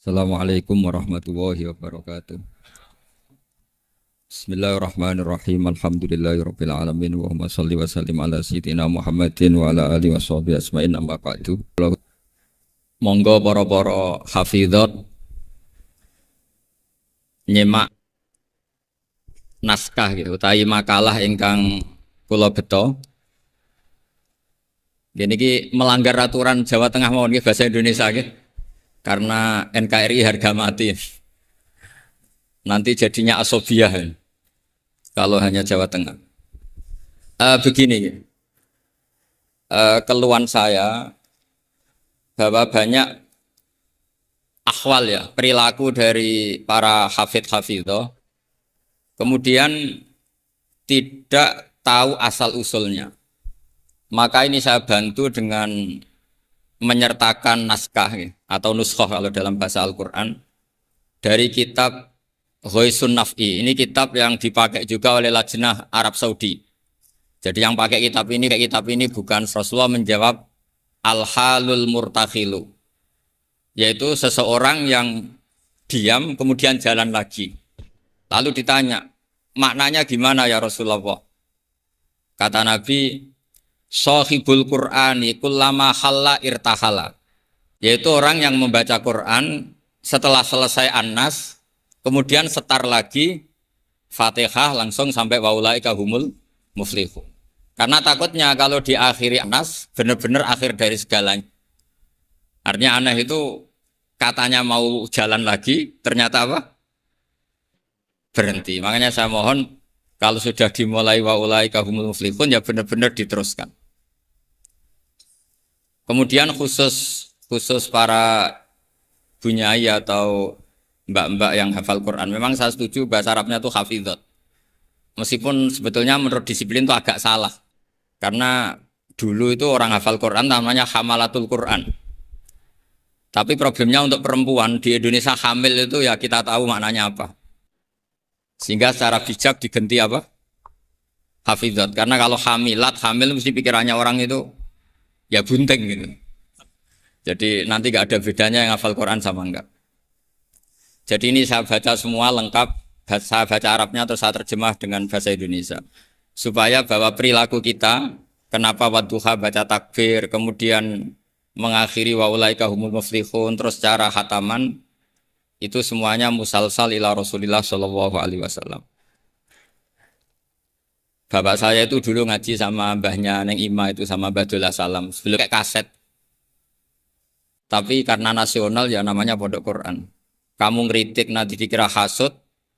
Assalamualaikum warahmatullahi wabarakatuh. Bismillahirrahmanirrahim. Alhamdulillahirabbil alamin wa shalli wa sallim ala sayyidina Muhammadin wa ala alihi washabihi asma'in amma ba'du. Monggo para hafizat nyemak naskah gitu utawi makalah ingkang kula beto. Niki melanggar aturan Jawa Tengah mawon nggih bahasa Indonesia nggih. Karena NKRI harga mati. Nanti jadinya asobiah kalau hanya Jawa Tengah. Begini, keluhan saya bahwa banyak akhwal ya, perilaku dari para hafidh-hafidhah kemudian tidak tahu asal-usulnya. Maka ini saya bantu dengan menyertakan naskah ya, atau nuskhoh kalau dalam bahasa Al-Quran dari kitab Ghoisun Naf'i. Ini kitab yang dipakai juga oleh Lajnah Arab Saudi. Jadi yang pakai kitab ini bukan Rasulullah menjawab al-halul murtakhilu, yaitu seseorang yang diam kemudian jalan lagi. Lalu ditanya, maknanya gimana ya Rasulullah? Kata Nabi, Shahibul Qur'ani kullama halla irtahala, yaitu orang yang membaca Quran setelah selesai An-Nas kemudian setar lagi Fatihah langsung sampai waulaika humul muflihun. Karena takutnya kalau diakhiri An-Nas benar-benar akhir dari segalanya. Artinya aneh itu katanya mau jalan lagi ternyata apa? Berhenti. Makanya saya mohon kalau sudah dimulai waulaika humul muflihun ya benar-benar diteruskan. Kemudian khusus para bunyai atau mbak-mbak yang hafal Quran, memang saya setuju bahasa Arabnya itu hafidhot. Meskipun sebetulnya menurut disiplin itu agak salah. Karena dulu itu orang hafal Quran namanya hamalatul Quran. Tapi problemnya untuk perempuan di Indonesia hamil itu ya kita tahu maknanya apa. Sehingga secara bijak diganti apa? Hafidhot. Karena kalau hamil mesti pikirannya orang itu ya bunting gitu. Jadi nanti gak ada bedanya yang hafal Quran sama enggak. Jadi ini saya baca semua lengkap, saya baca Arabnya terus saya terjemah dengan bahasa Indonesia. Supaya bahwa perilaku kita, kenapa wadduha baca takbir, kemudian mengakhiri wa ulaika humul muflihun, terus cara khataman, itu semuanya musalsal ila Rasulillah sallallahu alaihi wasallam. Bapak saya itu dulu ngaji sama mbahnya Neng Ima itu sama Mbah Dullah Salam sebelum kayak kaset. Tapi karena nasional ya namanya Pondok Quran. Kamu ngeritik nanti dikira hasut,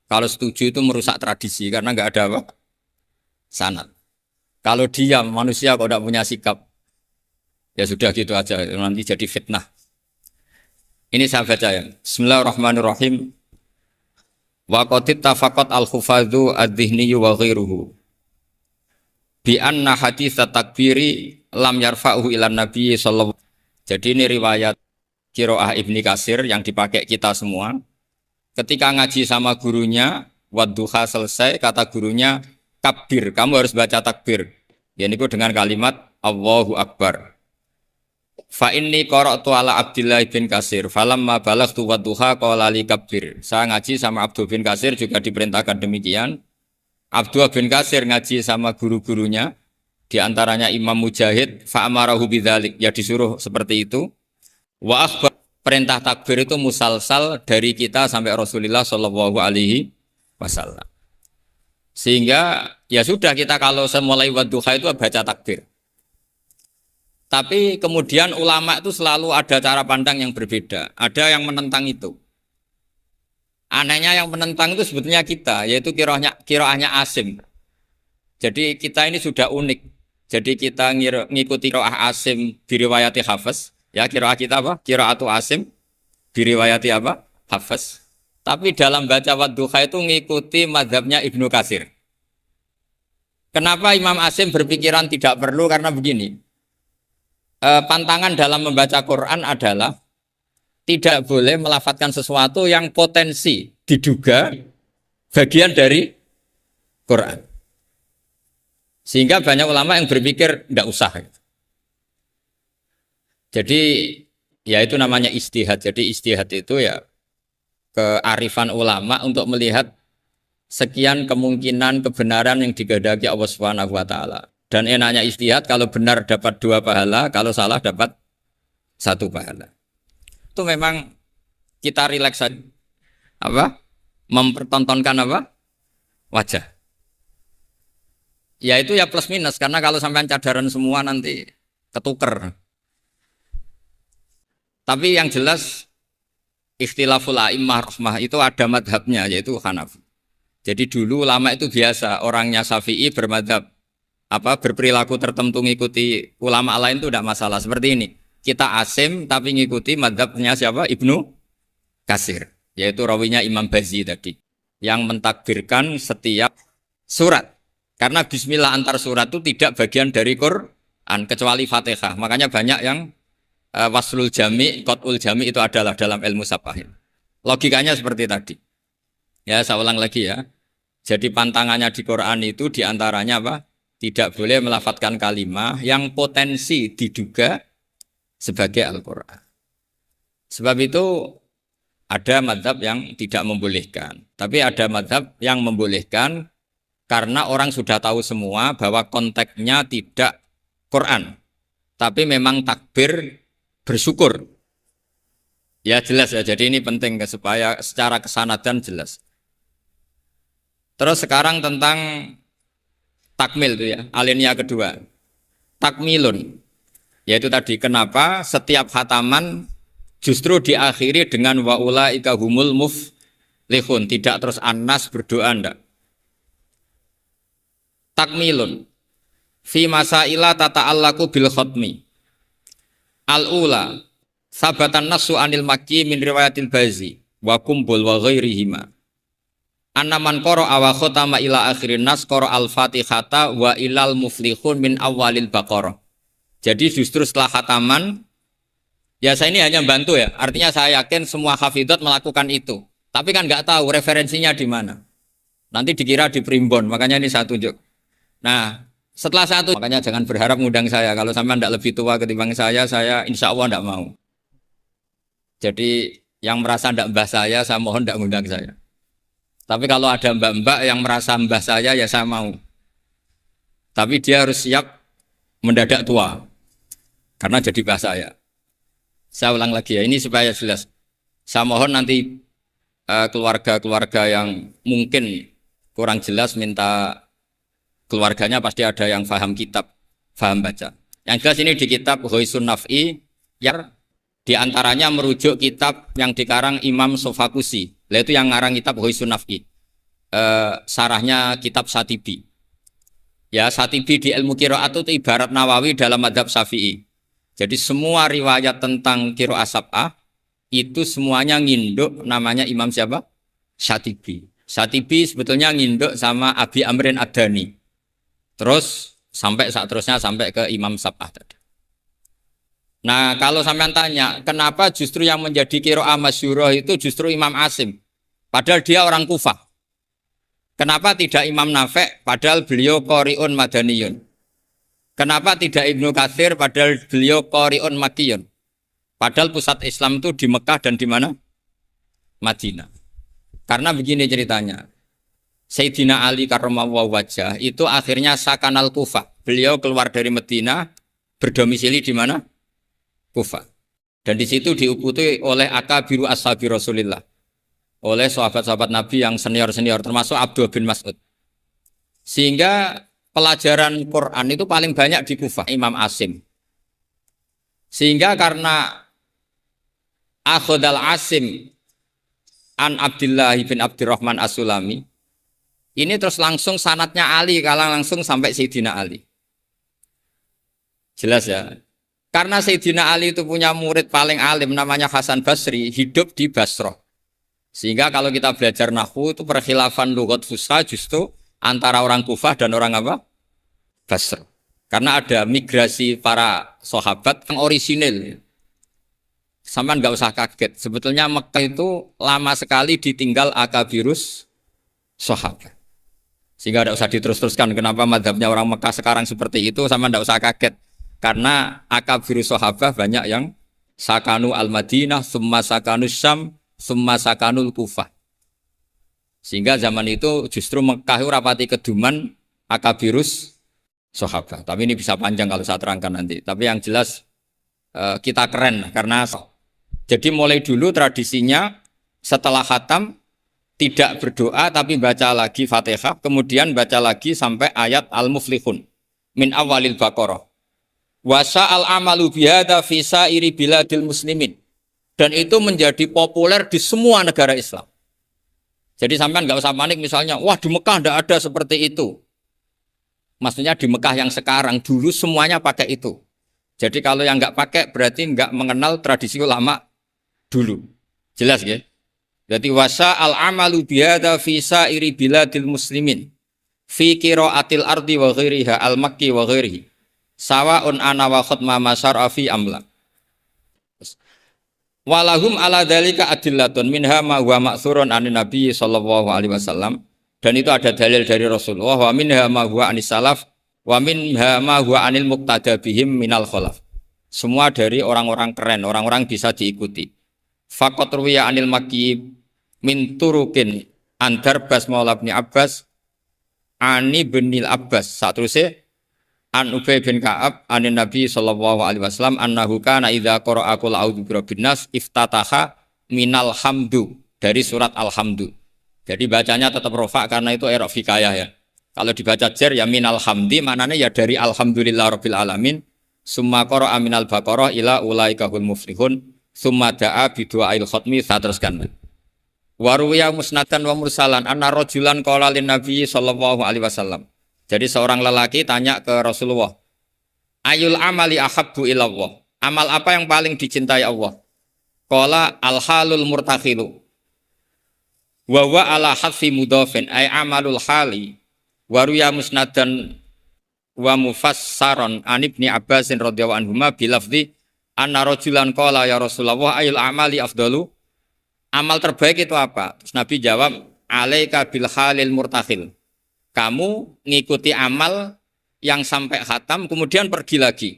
kalau setuju itu merusak tradisi karena nggak ada apa? Sanad. Kalau diam manusia kok tidak punya sikap, ya sudah gitu aja nanti jadi fitnah. Ini saya baca ya. Bismillahirrahmanirrahim. Wa qatit tafaqat al-hufadhu ad-dhihniyu wa ghairuhu bi anna hadits takbiri lam yarfa'uhu ilan nabi sallallahu. Jadi ini riwayat Qiraah Ibni Katsir yang dipakai kita semua. Ketika ngaji sama gurunya wadduha selesai kata gurunya kabir, kamu harus baca takbir. Yaitu dengan kalimat Allahu Akbar. Fa inni qara'tu ala Abdillah bin Katsir falamma balaghtu wadduha qala li kabir. Saya ngaji sama Abdul bin Katsir juga diperintahkan demikian. Abdullah bin Katsir ngaji sama guru-gurunya, diantaranya Imam Mujahid, fa'amarahu bidzalik, ya disuruh seperti itu. Wa akhbar, perintah takbir itu musalsal dari kita sampai Rasulullah sallallahu alaihi wasallam. Sehingga ya sudah kita kalau semulai wadduha itu baca takbir. Tapi kemudian ulama itu selalu ada cara pandang yang berbeda. Ada yang menentang itu. Anehnya yang menentang itu sebetulnya kita, yaitu qiraahnya Asim. Jadi kita ini sudah unik. Jadi kita ngikuti qiraah Asim diriwayati Hafiz. Ya qiraah kita apa? Qiraatu Asim diriwayati apa? Hafiz. Tapi dalam baca wadduha itu ngikuti mazhabnya Ibnu Katsir. Kenapa Imam Asim berpikiran tidak perlu? Karena begini. Pantangan dalam membaca Quran adalah tidak boleh melafadzkan sesuatu yang potensi diduga bagian dari Quran. Sehingga banyak ulama yang berpikir tidak usah. Jadi ya itu namanya ijtihad. Jadi ijtihad itu ya kearifan ulama untuk melihat sekian kemungkinan kebenaran yang digandaki Allah Subhanahu wa taala. Dan enaknya ijtihad, kalau benar dapat 2 pahala, kalau salah dapat 1 pahala. Itu memang kita rileks saja. Apa? Mempertontonkan apa? Wajah. Ya itu ya plus minus, karena kalau sampean cadaran semua nanti ketuker. Tapi yang jelas ikhtilaful a'immah rahmah itu ada madhabnya, yaitu Hanafi. Jadi dulu ulama itu biasa, orangnya Syafi'i bermadhab berperilaku tertentu ngikuti ulama lain itu tidak masalah. Seperti ini, kita asim tapi ngikuti madhabnya siapa? Ibnu Katsir, yaitu rawinya Imam Bazi tadi, yang mentakbirkan setiap surat. Karena bismillah antar surat itu tidak bagian dari Quran kecuali Fatihah. Makanya banyak yang waslul jami, qat'ul jami itu adalah dalam ilmu safahin. Logikanya seperti tadi. Ya, saya ulang lagi ya. Jadi pantangannya di Quran itu diantaranya apa? Tidak boleh melafadzkan kalimah yang potensi diduga sebagai Al-Quran. Sebab itu ada mazhab yang tidak membolehkan. Tapi ada mazhab yang membolehkan karena orang sudah tahu semua bahwa konteksnya tidak Quran. Tapi memang takbir bersyukur. Ya jelas ya, jadi ini penting supaya secara kesanadan jelas. Terus sekarang tentang takmil itu ya, alinea kedua. Takmilun, yaitu tadi kenapa setiap khataman justru diakhiri dengan wa ulaika humul muflihun, tidak terus An-Nas berdoa ndak. Takmilun fi masaila tata'allaku bil khatmi. Al-ula sabatan nasu anil makki min riwayatil Bazi wa kumbul wa ghairihima. Annaman qara wa khatama ila akhirin nas qara al-Fatihata wa ilal muflihun min awalil Baqarah. Jadi justru setelah khataman, ya saya ini hanya bantu ya. Artinya saya yakin semua hafidhat melakukan itu. Tapi kan nggak tahu referensinya di mana. Nanti dikira di primbon, makanya ini saya tunjuk. Nah, setelah satu, makanya jangan berharap ngundang saya. Kalau sampai tidak lebih tua ketimbang saya insya Allah tidak mau. Jadi yang merasa tidak mbah saya mohon tidak ngundang saya. Tapi kalau ada mbak-mbak yang merasa mbah saya, ya saya mau. Tapi dia harus siap mendadak tua, karena jadi mbah saya. Saya ulang lagi ya, ini supaya jelas. Saya mohon nanti keluarga-keluarga yang mungkin kurang jelas minta keluarganya, pasti ada yang paham kitab, paham baca. Yang jelas ini di kitab Ghoisun Naf'i, yang diantaranya merujuk kitab yang dikarang Imam Sofakusi. Itu yang ngarang kitab Ghoisun Naf'i. Sarahnya kitab Satibi. Ya, Satibi di ilmu qiraat itu ibarat Nawawi dalam mazhab Syafi'i. Jadi semua riwayat tentang qiraat sab'ah itu semuanya nginduk namanya Imam siapa? Satibi. Satibi sebetulnya nginduk sama Abi Amrin Ad-Dani. Terus sampai seterusnya sampai ke Imam Sab'ah tadi. Nah, kalau sampean tanya, kenapa justru yang menjadi qiraah masyhurah itu justru Imam Asim? Padahal dia orang Kufah. Kenapa tidak Imam Nafi' padahal beliau qari'un madaniyun? Kenapa tidak Ibnu Katsir padahal beliau qari'un makkiyun? Padahal pusat Islam itu di Mekah dan di mana? Madinah. Karena begini ceritanya. Sayyidina Ali karramallahu wajhah itu akhirnya sakanal Kufah. Beliau keluar dari Madinah, berdomisili di mana? Kufah. Dan di situ diikuti oleh akabiru ashabi Rasulillah. Oleh sahabat-sahabat Nabi yang senior-senior, termasuk Abdullah bin Mas'ud. Sehingga pelajaran Quran itu paling banyak di Kufah, Imam Asim. Sehingga karena Akhodal Asim an Abdullah bin Abdurrahman As-Sulami, ini terus langsung sanadnya Ali, kalau langsung sampai Sayyidina Ali. Jelas ya. Karena Sayyidina Ali itu punya murid paling alim namanya Hasan Basri, hidup di Basrah. Sehingga kalau kita belajar nahwu itu perkhilafan lughat fusha justru antara orang Kufah dan orang apa? Basrah. Karena ada migrasi para sahabat yang orisinil. Sampai nggak usah kaget. Sebetulnya Mekah itu lama sekali ditinggal akabirus sahabat. Sehingga tidak usah diterus-teruskan kenapa madhabnya orang Mekah sekarang seperti itu, sama tidak usah kaget. Karena akabiru sahabah banyak yang sakanu al-Madinah, summa sakanu Syam, summa sakanul Kufah. Sehingga zaman itu justru Mekah rapati keduman akabirus sahabat. Tapi ini bisa panjang kalau saya terangkan nanti. Tapi yang jelas kita keren karena jadi mulai dulu tradisinya setelah khatam tidak berdoa tapi baca lagi Fatihah, kemudian baca lagi sampai ayat Al-Muflihun min awalil Baqarah. Wa sa'al amalu bihadza fi sa'iri biladil muslimin. Dan itu menjadi populer di semua negara Islam. Jadi sampean enggak usah panik misalnya, wah di Mekah enggak ada seperti itu. Maksudnya di Mekah yang sekarang, dulu semuanya pakai itu. Jadi kalau yang enggak pakai berarti enggak mengenal tradisi ulama dulu. Jelas ya? Jadi wasa al-amalu bihadza fi sa'iri biladil muslimin fi qiraatil ardi wa ghairiha al-makki wa ghairihi sawa'un ana wa khatma masyar'a fi amla walahum ala dzalika adillatun minha ma huwa ma'thurun anin nabi sallallahu alaihi wasallam, dan itu ada dalil dari Rasulullah, wa minha ma huwa anis salaf wa minha ma huwa anil muqtada bihim minal khalaf. Semua dari orang-orang keren, orang-orang bisa diikuti. Faqat ruwiya anil makki min turukin antar bas maula bin Abbas ani binil Abbas satruse an Ubay bin Ka'ab anin Nabi sallallahu alaihi wasallam annahu kana idza qara'a qul a'udzu birabbin nas iftataha minal hamdu, dari surat Al-Hamdu. Jadi bacanya tetap rofa karena itu i'rab fikayah ya. Kalau dibaca jar ya minal hamdi, maknanya ya dari alhamdulillah rabbil alamin, summa qara'a minal baqarah ila ulaikahul muflihun, summa da'a bi du'ail khatmi, saya teruskan. Waruya musnadan wa mursalan anna rajulan qala lin nabi sallallahu alaihi wasallam. Jadi seorang lelaki tanya ke Rasulullah, ayul amali ahabbu ilallah, amal apa yang paling dicintai Allah? Qala al halul murtakhilu wa huwa ala hadfi mudhafin ay amalul hali. Waruya musnadan wa mufassaron an ibni Abbasin radhiyallahu anhuma bilafzi anna rajulan qala ya Rasulullah ayul amali afdalu, amal terbaik itu apa? Terus Nabi jawab, alaika bil halil murtakhil. Kamu ngikuti amal yang sampai khatam kemudian pergi lagi.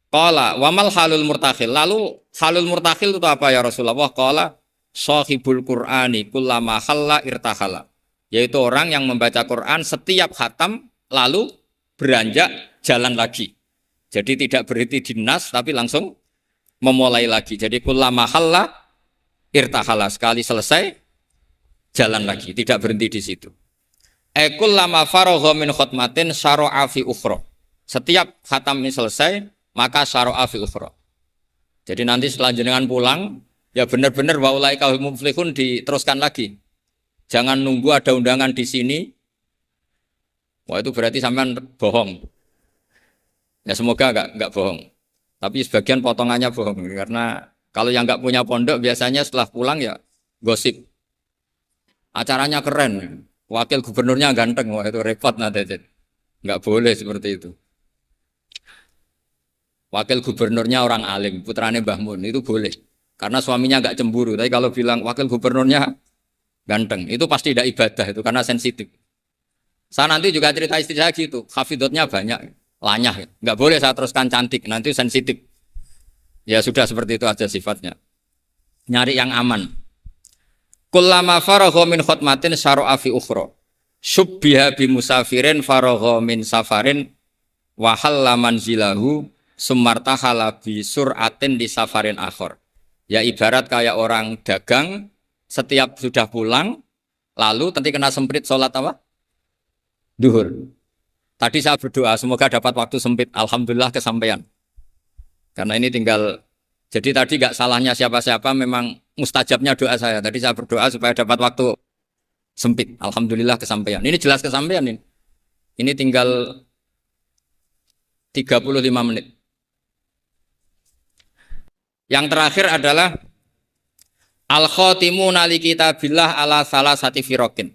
Qala wa mal halul murtakhil. Lalu halul murtakhil itu apa ya Rasulullah? Qala sahibul Qur'ani kullama khalla irtahala. Yaitu orang yang membaca Quran setiap khatam lalu beranjak jalan lagi. Jadi tidak berhenti di nas tapi langsung memulai lagi. Jadi kullama khalla irtahala, sekali selesai jalan lagi, tidak berhenti di situ. Ekul lama faragha min khutmatin syara'a fi ukhra. Setiap khatam ini selesai, maka syara'a fi ukhra. Jadi nanti setelah jenengan pulang, ya benar-benar wa ulaikal muflihun diteruskan lagi. Jangan nunggu ada undangan di sini. Wah itu berarti sampean bohong. Ya semoga enggak bohong. Tapi sebagian potongannya bohong karena kalau yang nggak punya pondok biasanya setelah pulang ya gosip. Acaranya keren, wakil gubernurnya ganteng, wah itu repot nanti. Nggak boleh seperti itu. Wakil gubernurnya orang alim, putranya Mbah Mun, itu boleh. Karena suaminya nggak cemburu. Tapi kalau bilang wakil gubernurnya ganteng, itu pasti tidak ibadah itu karena sensitif. Saya nanti juga cerita istri saya gitu, hafidotnya banyak, lanyah. Nggak boleh saya teruskan cantik, nanti sensitif. Ya sudah seperti itu aja sifatnya. Nyari yang aman. Kullama faragha min khutmatin syara'a fi ukhra. Subbiha bi musafirin faragha min safarin wa halla manzilahu sumartahala bi sur'atin di safarin akhir. Ya ibarat kayak orang dagang setiap sudah pulang lalu nanti kena semprit sholat apa? Duhur. Tadi saya berdoa semoga dapat waktu sempit. Alhamdulillah kesampaian. Karena ini tinggal, jadi tadi nggak salahnya siapa-siapa, memang mustajabnya doa saya. Tadi saya berdoa supaya dapat waktu sempit. Alhamdulillah kesampaian. Ini jelas kesampaian ini. Ini tinggal 35 menit. Yang terakhir adalah al-khatimuna li kitabillah ala salasati firokin.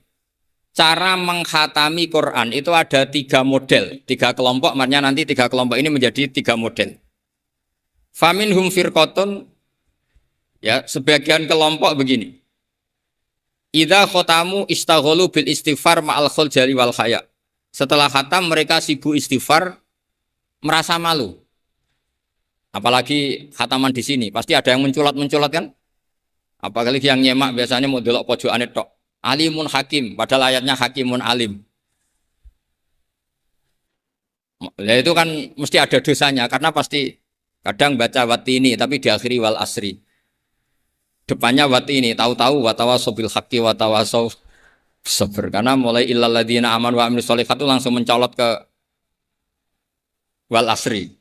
Cara mengkhatami Quran itu ada 3 model, 3 kelompok. Maknanya nanti 3 kelompok ini menjadi 3 model. Faminhum firqatun, ya sebagian kelompok begini. Idza khotamu istaghalu bil istighfar ma'al khuljali wal haya. Setelah khatam mereka sibuk istighfar, merasa malu. Apalagi khataman di sini, pasti ada yang menculat-menculat kan? Apalagi yang nyemak biasanya mau delok pojokane tok. Alimun hakim, padahal ayatnya hakimun alim. Ya itu kan mesti ada dosanya karena pasti kadang baca watini tapi diakhiri wal asri. Depannya watini, tahu-tahu watawasaw bil haqqi watawasaw sabr. Karena mulai illal ladzina amanu wa amilus sholihat itu langsung mencolot ke wal asri.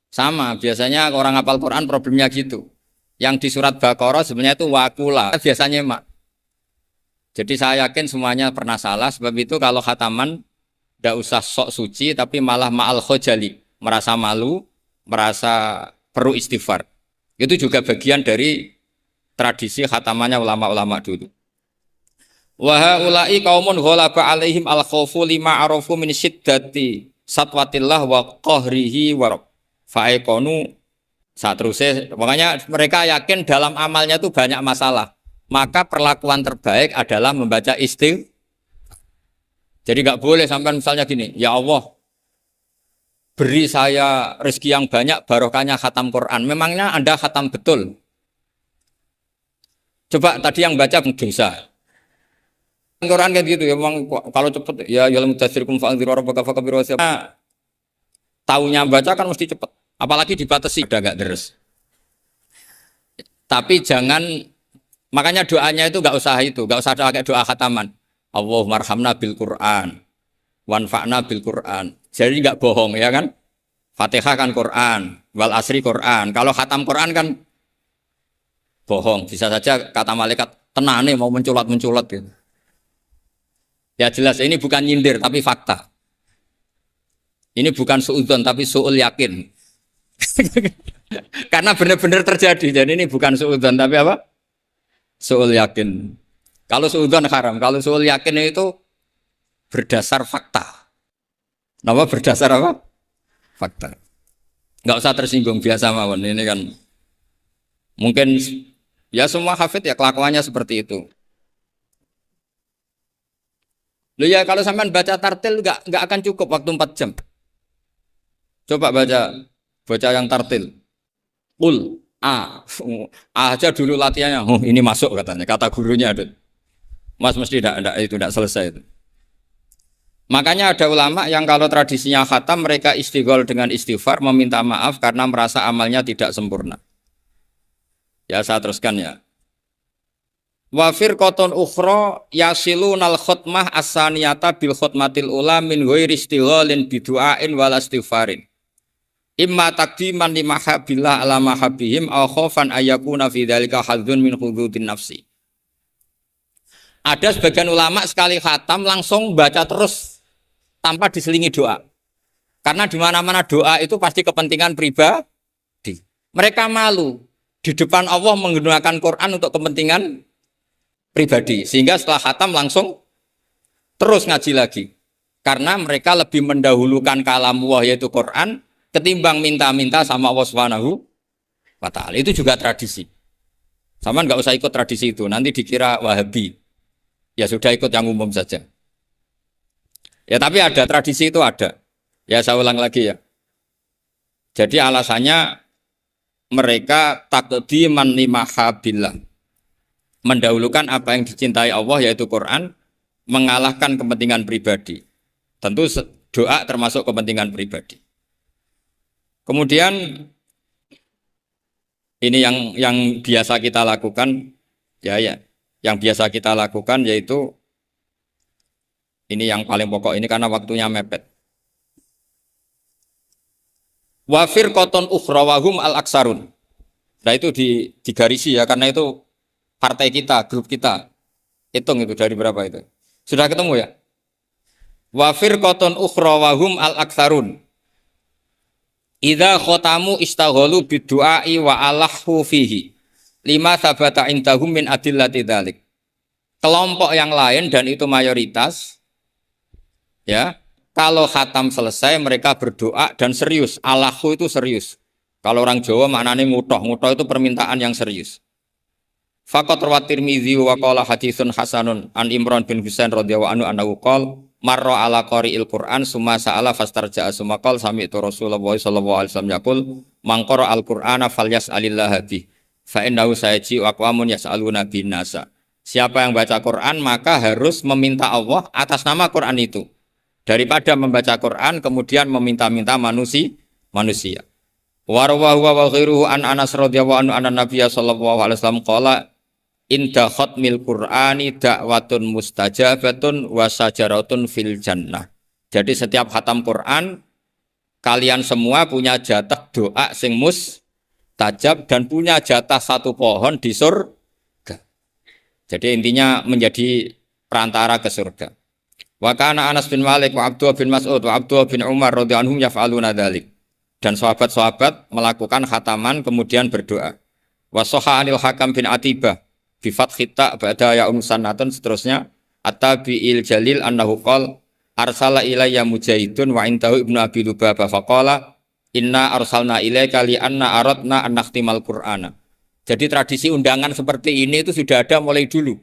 Sama, biasanya orang hafal Quran problemnya gitu. Yang di surat Baqarah sebenarnya itu wakula, biasanya mak. Jadi saya yakin semuanya pernah salah, sebab itu kalau khataman tidak usah sok suci, tapi malah ma'al khojali, merasa malu, merasa perlu istighfar. Itu juga bagian dari tradisi khatamannya ulama-ulama dulu. Wa haula'i qaumun ghalaba 'alaihim al-khaufu lima arafu min syiddati satwatillah wa qahrihi wa fa'ikonu saat terusnya. Makanya mereka yakin dalam amalnya itu banyak masalah. Maka perlakuan terbaik adalah membaca istighfar. Jadi nggak boleh sampai misalnya gini, ya Allah beri saya rezeki yang banyak barokahnya khatam Quran. Memangnya Anda khatam betul? Coba tadi yang baca dosa. Quran kan gitu ya, memang kalau cepet ya yalam mudaththirkum fa'anziru rabbaka fakabbiru wa taunya baca kan mesti cepet. Apalagi dibatasi udah nggak terus. Tapi jangan, makanya doanya itu nggak usah pakai doa khataman. Allahumma arhamna bil Quran, wanfa'na bil Quran. Jadi nggak bohong ya kan? Fatihah kan Quran, wal asri Quran. Kalau khatam Quran kan bohong. Bisa saja kata malaikat tenane mau menculat gitu. Ya jelas ini bukan nyindir tapi fakta. Ini bukan suudzon tapi suul yakin. Karena benar-benar terjadi. Jadi ini bukan suudzon tapi apa? Suul yakin. Kalau suudzon haram, kalau suul yakin itu berdasar fakta. Nama berdasar apa? Fakta. Enggak usah tersinggung, biasa mawon. Ini kan mungkin ya semua hafid ya kelakuannya seperti itu. Loh ya kalau sampean baca tartil enggak akan cukup waktu 4 jam. Coba baca yang tartil. Qul A aja dulu latihannya. Oh, ini masuk katanya. Kata gurunya ada. Mas mesti tidak selesai itu. Makanya ada ulama yang kalau tradisinya khatam mereka istighol dengan istighfar meminta maaf karena merasa amalnya tidak sempurna. Ya saya teruskan ya. Wa firqatun ukhra yasilunal khutmah as-saniyata bil khutmatil ula min ghairi istighalin bidu'ain wal istighfarin. Imma taqdiman li mahabbillah ala mahabbihim aw khaufan ayyakuna fi dzalika hadzun min hududin nafsi. Ada sebagian ulama sekali khatam langsung baca terus tanpa diselingi doa. Karena di mana-mana doa itu pasti kepentingan pribadi. Mereka malu di depan Allah menggunakan Quran untuk kepentingan pribadi. Sehingga setelah khatam langsung terus ngaji lagi. Karena mereka lebih mendahulukan kalamullah yaitu Quran ketimbang minta-minta sama Allah Subhanahu wa ta'ala. Itu juga tradisi. Sama nggak usah ikut tradisi itu, nanti dikira Wahabi. Ya sudah ikut yang umum saja. Ya tapi ada tradisi itu ada. Ya saya ulang lagi ya. Jadi alasannya mereka taqdiman li mahabbillah. Mendahulukan apa yang dicintai Allah yaitu Quran, mengalahkan kepentingan pribadi. Tentu doa termasuk kepentingan pribadi. Kemudian ini yang biasa kita lakukan ya. Yang biasa kita lakukan yaitu ini yang paling pokok ini karena waktunya mepet. Wa firqatun ukhra wa hum al-aksarun. Nah itu digarisi ya karena itu partai kita, grup kita. Hitung itu dari berapa itu. Sudah ketemu ya? Wa firqatun ukhra wa hum al-aksarun. Idza khatamu istaghalu bidu'ai wa alahu fihi. Lima sabata indahum min adillati dzalik. Kelompok yang lain dan itu mayoritas ya, kalau khatam selesai mereka berdoa dan serius. Alahu itu serius. Kalau orang Jawa maknanya ngutoh itu permintaan yang serius. Faqat rawat Tirmidzi wa qala haditsun hasanun an Imran bin Husain radhiyallahu anhu annahu qala marra ala qari'il Qur'an summa sa'ala fastarja'a summa qala sami'tu Rasulullah sallallahu alaihi wasallam yaqul man qara'a al-Qur'ana falyas'alillah bih. Fa innahu sayaji wa aqwamun yas'aluna bin nasa. Siapa yang baca Quran maka harus meminta Allah atas nama Quran itu. Daripada membaca Quran kemudian meminta-minta manusia. Wa rawahu wa ghairuhu an Anas radhiyallahu anhu anna Nabiy sallallahu alaihi wasallam qala inda khatmil Qur'ani da'watun mustajabatun wa sajaratun fil jannah. Jadi setiap khatam Quran kalian semua punya jatah doa sing mustajab dan punya jatah satu pohon di surga. Jadi intinya menjadi perantara ke surga. Wa kana Anas bin Malik wa Abdullah bin Mas'ud wa Abdullah bin Umar radhiyallahu anhum yaf'aluna dzalik. Dan sahabat-sahabat melakukan khataman kemudian berdoa. Wa sahha anil Hakam bin Atibah bi fathhi ta ba'da ya umsanatun seterusnya at-tabi'il jalil annahu qala arsala ilayya mujahidun wa intahu ibnu abi lubabah faqala inna arsalna ilaika li anna aradna an nakhtimal qur'ana. Jadi tradisi undangan seperti ini itu sudah ada mulai dulu.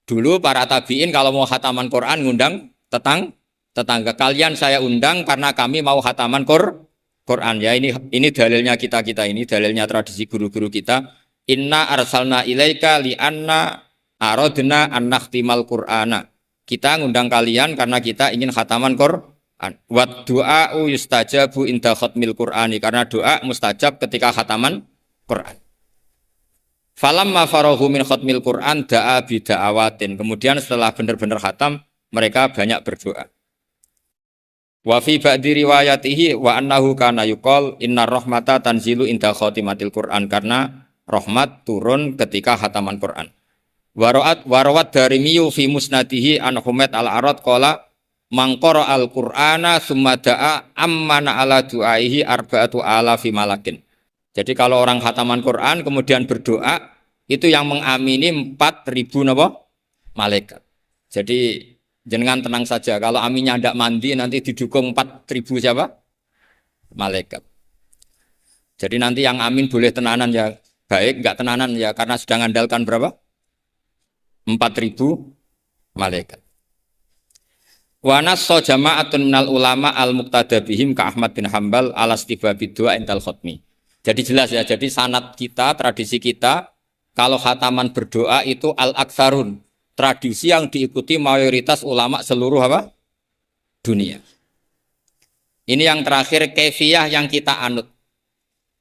Dulu para tabi'in kalau mau khataman Quran ngundang tetangga kalian saya undang karena kami mau khataman Quran ya ini dalilnya kita ini dalilnya tradisi guru-guru kita inna arsalna ilaika li anna aradna an nakhtimal qur'ana. Kita ngundang kalian karena kita ingin khataman Quran. Wa du'a'u yustajabu inda khatmil qur'ani karena doa mustajab ketika khataman Quran. Falamma farahu min khatmil Qur'an da'a bi da'awatin. Kemudian setelah benar-benar khatam mereka banyak berdoa. Wa fi ba'di riwayatihi wa annahu kana yuqal innar rahmata tanzilu inda khatimatil Qur'an karena rahmat turun ketika khataman Qur'an. Warawat darimiyu fi musnadihi an Humaid al-Arad qala man qara al-Qur'ana summa da'a ammana ala du'aihi arba'atu alafi malakin. Jadi kalau orang khataman Quran kemudian berdoa itu yang mengamini 4.000 malaikat. Jadi jenengan tenang saja kalau aminnya tidak mandi nanti didukung 4.000 siapa? Malaikat. Jadi nanti yang amin boleh tenanan ya baik, enggak tenanan ya karena sudah ngandalkan berapa? 4.000 malaikat. Wa nassa jama'atun minal ulama al-muqtada bihim ka Ahmad bin Hambal alastibabi du'a intal khatmi. Jadi jelas ya, jadi sanad kita, tradisi kita, kalau khataman berdoa itu al-aktsarun, tradisi yang diikuti mayoritas ulama seluruh dunia. Ini yang terakhir kaifiyah yang kita anut.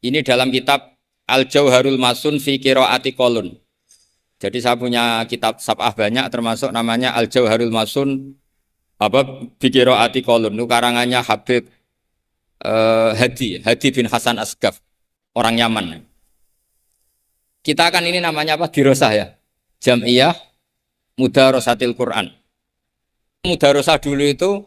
Ini dalam kitab Al-Jauharul Masun fi Qiraati Qolun. Jadi saya punya kitab sab'ah banyak termasuk namanya Al-Jauharul Masun fi Qiraati Qolun. Itu karangannya Habib Hadi bin Hasan Asgaf. Orang Yaman. Kita kan ini namanya apa? Dirosah ya. Jam'iyah Mudarosatil Quran. Mudarosah dulu itu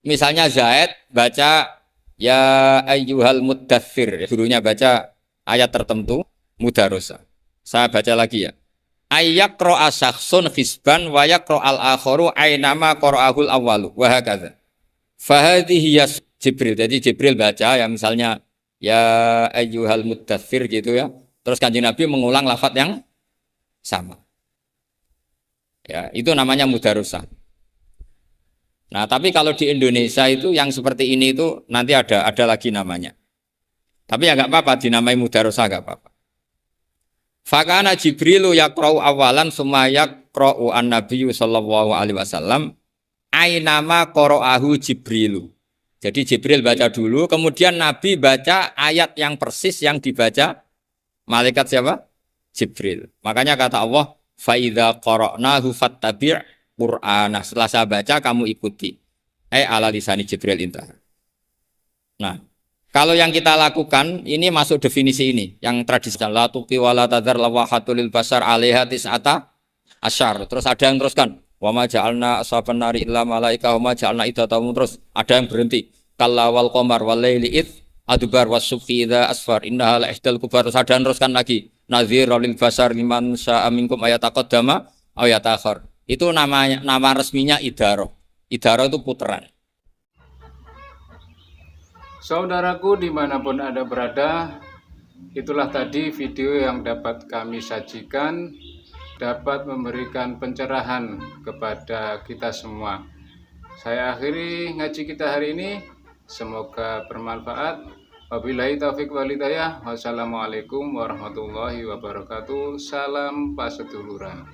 misalnya Zaid baca ya ayyuhal muddathir. Gurunya baca ayat tertentu mudarosah. Saya baca lagi ya. Ayyaqra'a syakhsun hisban wa yaqra'al akharu aynama qara'ahul awwalu wa hakadha. Fahadhihi Jibril. Jadi Jibril baca ya misalnya ya ayyuhal muddathir gitu ya. Terus Kanjeng Nabi mengulang lafaz yang sama. Ya, itu namanya mudarosah. Nah, tapi kalau di Indonesia itu yang seperti ini itu nanti ada lagi namanya. Tapi ya enggak apa-apa dinamai mudarosah enggak apa-apa. Fakana Jibrilu yaqra'u awalan summa yaqra'u an-nabiyyu sallallahu alaihi wasallam ainama qara'ahu Jibrilu. Jadi Jibril baca dulu, kemudian Nabi baca ayat yang persis yang dibaca malaikat siapa? Jibril. Makanya kata Allah, "Faidza qara'nahu fattabi' Qur'ana." Setelah saya baca, kamu ikuti. Ala lisani Jibril intah. Nah, kalau yang kita lakukan, ini masuk definisi ini. Yang tradisional, la tuqi wa la tadhar lawahatul lil basar alaiha tis'ata asyar. Terus ada yang teruskan, wa ma ja'alna ashaban nari illa malaika wa ma ja'alna iddatahum, terus ada yang berhenti kalla wal qamar wal laili id adbar was subhi idza asfar innaha la ihdal kubar. Terus ada yang teruskan lagi nadhirul lil basar liman sya'a minkum ayataqaddama aw yatakhir. Itu nama resminya idaroh. Idaroh itu puteran. Saudaraku dimanapun Anda berada, itulah tadi video yang dapat kami sajikan, dapat memberikan pencerahan kepada kita semua. Saya akhiri ngaji kita hari ini, semoga bermanfaat. Wabillahi taufik walhidayah. Wassalamualaikum warahmatullahi wabarakatuh. Salam paseduluran.